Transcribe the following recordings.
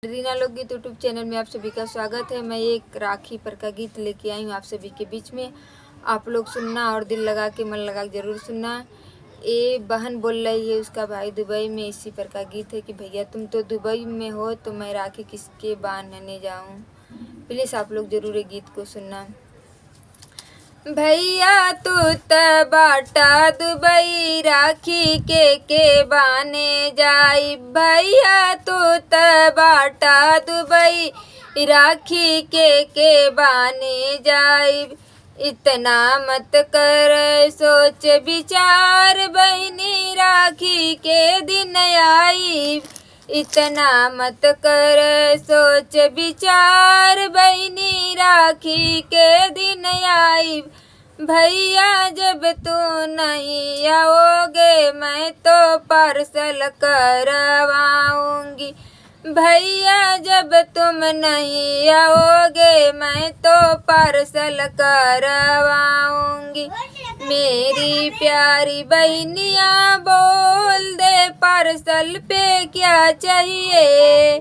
रीना लोकगीत YouTube channel में आप सभी का स्वागत है। मैं एक राखी पर का गीत लेके आई हूँ आप सभी के बीच में। आप लोग सुनना और दिल लगा के मन लगा के ज़रूर सुनना। ये बहन बोल रही है उसका भाई दुबई में, इसी पर का गीत है कि भैया तुम तो दुबई में हो तो मैं राखी किसके बांधने जाऊँ। प्लीज़ आप लोग ज़रूर ये गीत को सुनना। भैया तू त बाटा दुबई राखी के बाने जाई। भैया तू त बाटा दुबई राखी के बाने जाई। इतना मत कर सोच विचार बहनी राखी के दिन आई। इतना मत कर सोच विचार बहनी राखी के दिन आई। भैया जब तू नहीं आओगे मैं तो पार्सल करवाऊंगी। भैया जब तुम नहीं आओगे मैं तो पार्सल करवाऊंगी। मेरी प्यारी बहनिया बोल दे पार्सल पे क्या चाहिए।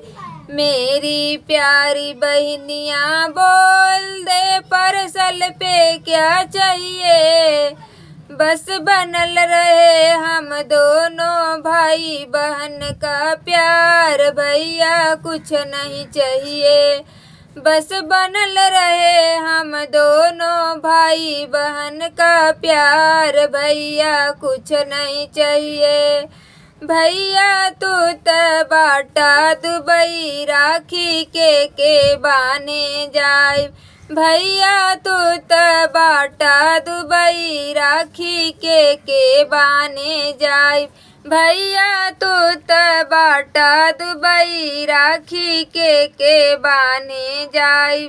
मेरी प्यारी बहनिया बोल दे पार्सल पे क्या चाहिए। बस बनल रहे हम दोनों भाई बहन का प्यार, भैया कुछ नहीं चाहिए। बस बनल रहे हम दोनों भाई बहन का प्यार, भैया कुछ नहीं चाहिए। भैया तू त बाटा दुबई राखी के बाने जाए। भैया तू त बाटा दुबई राखी के बाने जाए। भैया तू त बाटा दुबई राखी के बाने जाए।